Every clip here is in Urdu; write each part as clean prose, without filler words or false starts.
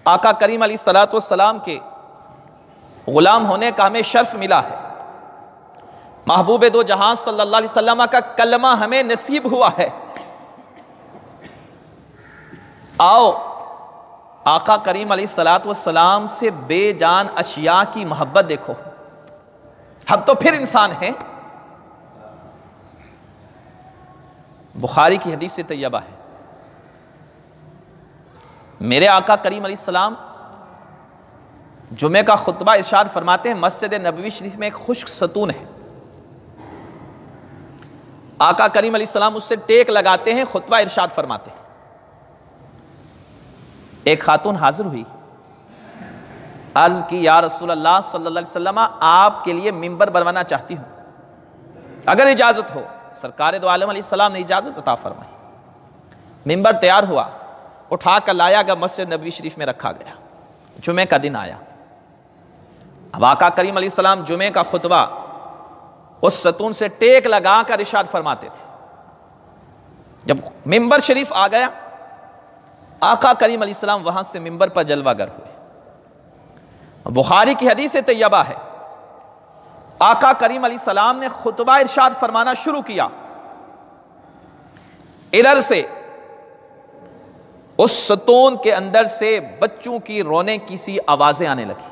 آقا کریم علیہ الصلوۃ والسلام کے غلام ہونے کا ہمیں شرف ملا ہے، محبوب دو جہاں صلی اللہ علیہ وسلم کا کلمہ ہمیں نصیب ہوا ہے۔ آؤ آقا کریم علیہ الصلوۃ والسلام سے بے جان اشیاء کی محبت دیکھو۔ ہم تو پھر انسان ہیں۔ بخاری کی حدیث طیبہ ہے، میرے آقا کریم علیہ السلام جمعہ کا خطبہ ارشاد فرماتے ہیں، مسجد نبوی شریف میں ایک خشک ستون ہے، آقا کریم علیہ السلام اس سے ٹیک لگاتے ہیں، خطبہ ارشاد فرماتے ہیں۔ ایک خاتون حاضر ہوئی، عرض کی یا رسول اللہ صلی اللہ علیہ وسلم، آپ کے لیے ممبر بنوانا چاہتی ہوں، اگر اجازت ہو۔ سرکار دو عالم علیہ السلام نے اجازت عطا فرمائی، ممبر تیار ہوا، اٹھا کر لایا گیا، مسجد نبوی شریف میں رکھا گیا۔ جمعہ کا دن آیا، اب آقا کریم علیہ السلام جمعہ کا خطبہ اس ستون سے ٹیک لگا کر ارشاد فرماتے تھے۔ جب ممبر شریف آ گیا، آقا کریم علیہ السلام وہاں سے ممبر پر جلوہ گر ہوئے۔ بخاری کی حدیث طیبہ ہے، آقا کریم علیہ السلام نے خطبہ ارشاد فرمانا شروع کیا، ادھر سے اس ستون کے اندر سے بچوں کی رونے کی سی آوازیں آنے لگی۔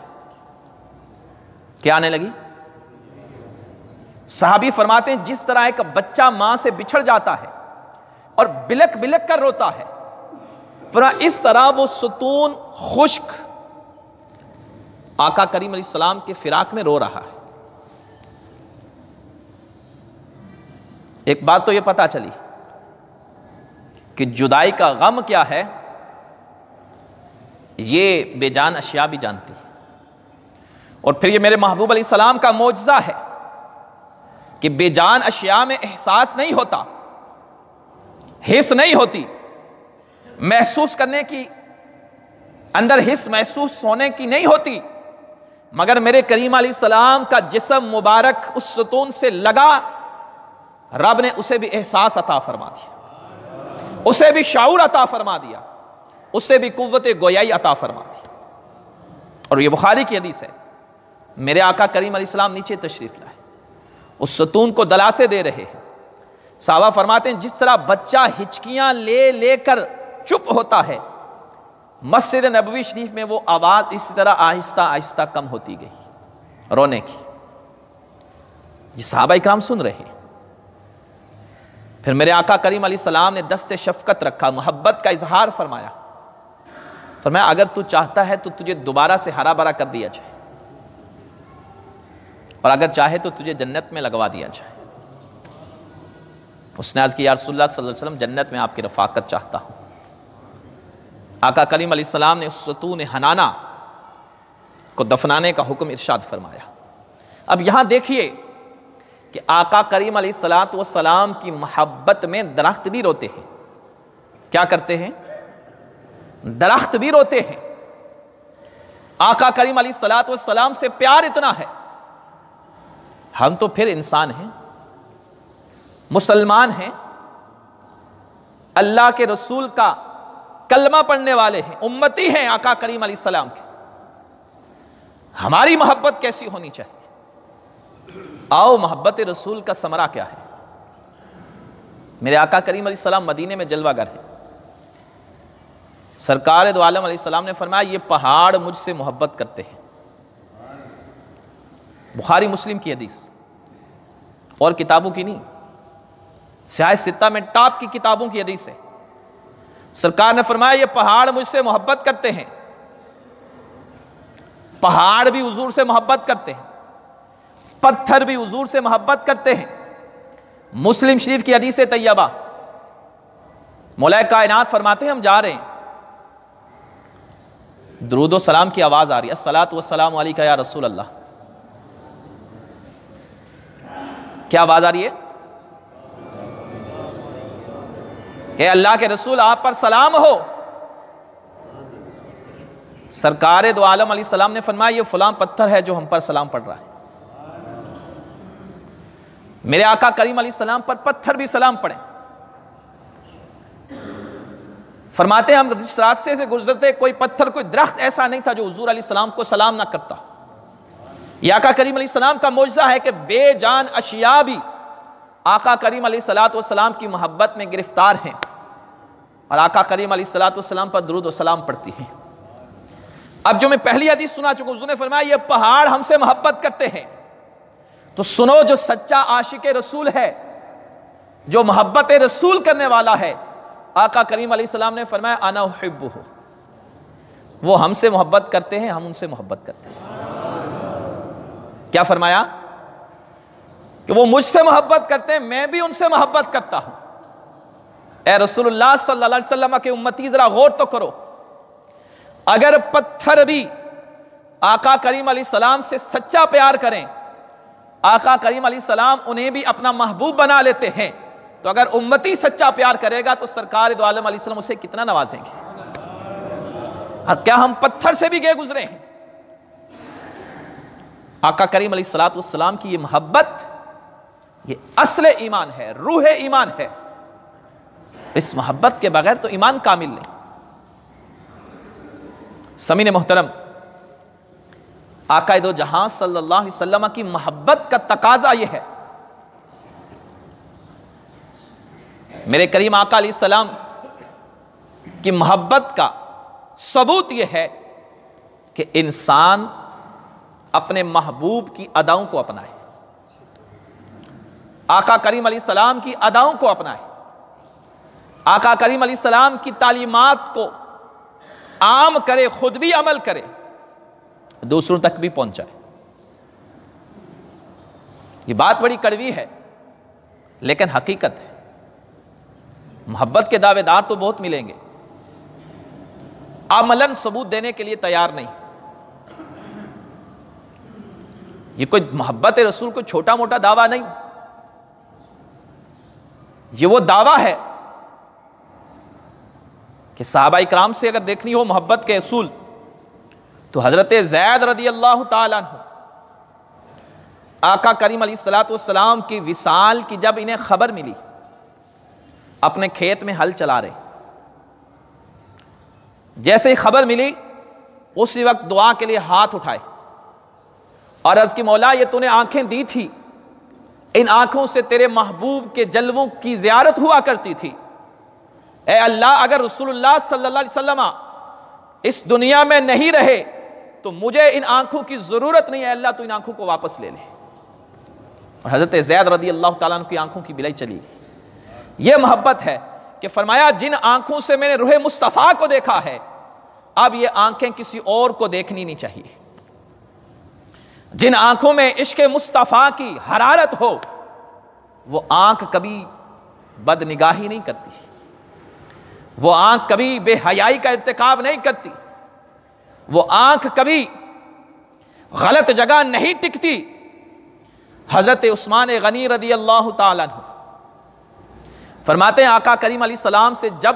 کیا آنے لگی؟ صحابی فرماتے ہیں جس طرح ایک بچہ ماں سے بچھڑ جاتا ہے اور بلک بلک کر روتا ہے، اس طرح وہ ستون خشک آقا کریم علیہ السلام کے فراق میں رو رہا ہے۔ ایک بات تو یہ پتہ چلی کہ جدائی کا غم کیا ہے، یہ بے جان اشیاء بھی جانتی ہے۔ اور پھر یہ میرے محبوب علیہ السلام کا معجزہ ہے کہ بے جان اشیاء میں احساس نہیں ہوتا، حس نہیں ہوتی، محسوس کرنے کی اندر حس محسوس ہونے کی نہیں ہوتی، مگر میرے کریم علیہ السلام کا جسم مبارک اس ستون سے لگا، رب نے اسے بھی احساس عطا فرما دیا، اسے بھی شعور عطا فرما دیا، اسے بھی قوت گویائی عطا فرما دی۔ اور یہ بخاری کی حدیث ہے، میرے آقا کریم علیہ السلام نیچے تشریف لائے، اس ستون کو دلاسے دے رہے ہیں۔ صحابہ فرماتے ہیں جس طرح بچہ ہچکیاں لے لے کر چپ ہوتا ہے، مسجد نبوی شریف میں وہ آواز اسی طرح آہستہ آہستہ کم ہوتی گئی رونے کی۔ یہ صحابہ اکرام سن رہے ہیں۔ پھر میرے آقا کریم علیہ السلام نے دست شفقت رکھا، محبت کا اظہار فرمایا، فرمایا اگر تو چاہتا ہے تو تجھے دوبارہ سے ہرا بھرا کر دیا جائے، اور اگر چاہے تو تجھے جنت میں لگوا دیا جائے۔ اس نے عرض کی یا رسول اللہ صلی اللہ علیہ وسلم، جنت میں آپ کی رفاقت چاہتا ہوں۔ آقا کریم علیہ السلام نے اس ستون حنانہ کو دفنانے کا حکم ارشاد فرمایا۔ اب یہاں دیکھیے کہ آقا کریم علیہ السلام کی محبت میں درخت بھی روتے ہیں۔ کیا کرتے ہیں؟ درخت بھی روتے ہیں۔ آقا کریم علیہ السلام سے پیار اتنا ہے، ہم تو پھر انسان ہیں، مسلمان ہیں، اللہ کے رسول کا کلمہ پڑھنے والے ہیں، امتی ہیں آقا کریم علیہ السلام کے، ہماری محبت کیسی ہونی چاہیے؟ آؤ محبت رسول کا ثمرہ کیا ہے؟ میرے آقا کریم علیہ السلام مدینے میں جلوہ گر ہیں، سرکار دو عالم علیہ السلام نے فرمایا یہ پہاڑ مجھ سے محبت کرتے ہیں۔ بخاری مسلم کی حدیث، اور کتابوں کی نہیں، سیاہ ستہ میں ٹاپ کی کتابوں کی حدیث ہے۔ سرکار نے فرمایا یہ پہاڑ مجھ سے محبت کرتے ہیں، پہاڑ بھی حضور سے محبت کرتے ہیں، پتھر بھی حضور سے محبت کرتے ہیں۔ مسلم شریف کی حدیث طیبہ، مولا کائنات فرماتے ہیں ہم جا رہے ہیں، درود و سلام کی آواز آ رہی ہے، الصلاۃ والسلام علیکہ یا رسول اللہ۔ کیا آواز آ رہی ہے؟ کہ اللہ کے رسول آپ پر سلام ہو۔ سرکار دو عالم علیہ السلام نے فرمایا یہ فلاں پتھر ہے جو ہم پر سلام پڑھ رہا ہے۔ میرے آقا کریم علیہ السلام پر پتھر بھی سلام پڑھیں۔ فرماتے ہیں ہم جس راستے سے گزرتے کوئی پتھر کوئی درخت ایسا نہیں تھا جو حضور علیہ السلام کو سلام نہ کرتا۔ یہ آقا کریم علیہ السلام کا معجزہ ہے کہ بے جان اشیاء بھی آقا کریم علیہ السلام کی محبت میں گرفتار ہیں اور آقا کریم علیہ السلام پر درود و سلام پڑھتی ہیں۔ اب جو میں پہلی حدیث سنا چکا، حضور نے فرمایا یہ پہاڑ ہم سے محبت کرتے ہیں، تو سنو جو سچا عاشق رسول ہے، جو محبت رسول کرنے والا ہے، آقا کریم علیہ السلام نے فرمایا انا احبہ، وہ ہم سے محبت کرتے ہیں، ہم ان سے محبت کرتے ہیں۔ کیا فرمایا؟ کہ وہ مجھ سے محبت کرتے ہیں، میں بھی ان سے محبت کرتا ہوں۔ اے رسول اللہ صلی اللہ علیہ وسلم کے امتی ذرا غور تو کرو، اگر پتھر بھی آقا کریم علیہ السلام سے سچا پیار کریں، آقا کریم علیہ السلام انہیں بھی اپنا محبوب بنا لیتے ہیں، تو اگر امتی سچا پیار کرے گا تو سرکار دو عالم علیہ السلام اسے کتنا نوازیں گے۔ اور کیا ہم پتھر سے بھی گئے گزرے ہیں؟ آقا کریم علیہ السلام کی یہ محبت، یہ اصل ایمان ہے، روح ایمان ہے۔ اس محبت کے بغیر تو ایمان کامل نہیں۔ سامعین محترم، آقا دو جہاں صلی اللہ علیہ وسلم کی محبت کا تقاضا یہ ہے، میرے کریم آقا علیہ السلام کی محبت کا ثبوت یہ ہے کہ انسان اپنے محبوب کی اداؤں کو اپنائے، آقا کریم علیہ السلام کی اداؤں کو اپنائے، آقا کریم علیہ السلام کی تعلیمات کو عام کرے، خود بھی عمل کرے، دوسروں تک بھی پہنچائے۔ یہ بات بڑی کڑوی ہے لیکن حقیقت ہے۔ محبت کے دعوے دار تو بہت ملیں گے، عملاً ثبوت دینے کے لیے تیار نہیں۔ یہ کوئی محبت رسول کو چھوٹا موٹا دعویٰ نہیں، یہ وہ دعویٰ ہے کہ صحابہ اکرام سے اگر دیکھنی ہو محبت کے اصول تو حضرت زید رضی اللہ تعالیٰ عنہ، آقا کریم علیہ السلام کی وصال کی جب انہیں خبر ملی، اپنے کھیت میں ہل چلا رہے، جیسے ہی خبر ملی اسی وقت دعا کے لیے ہاتھ اٹھائے اور عرض کی مولا یہ تو نے آنکھیں دی تھی، ان آنکھوں سے تیرے محبوب کے جلووں کی زیارت ہوا کرتی تھی، اے اللہ اگر رسول اللہ صلی اللہ علیہ وسلم اس دنیا میں نہیں رہے تو مجھے ان آنکھوں کی ضرورت نہیں ہے، اللہ تو ان آنکھوں کو واپس لے لے۔ اور حضرت زید رضی اللہ تعالیٰ عنہ کی آنکھوں کی بلائی چلی گئی۔ یہ محبت ہے کہ فرمایا جن آنکھوں سے میں نے روح مصطفیٰ کو دیکھا ہے، اب یہ آنکھیں کسی اور کو دیکھنی نہیں چاہیے۔ جن آنکھوں میں عشق مصطفیٰ کی حرارت ہو، وہ آنکھ کبھی بد نگاہی نہیں کرتی، وہ آنکھ کبھی بے حیائی کا ارتکاب نہیں کرتی، وہ آنکھ کبھی غلط جگہ نہیں ٹکتی۔ حضرت عثمان غنی رضی اللہ تعالیٰ عنہ فرماتے ہیں آقا کریم علیہ السلام سے جب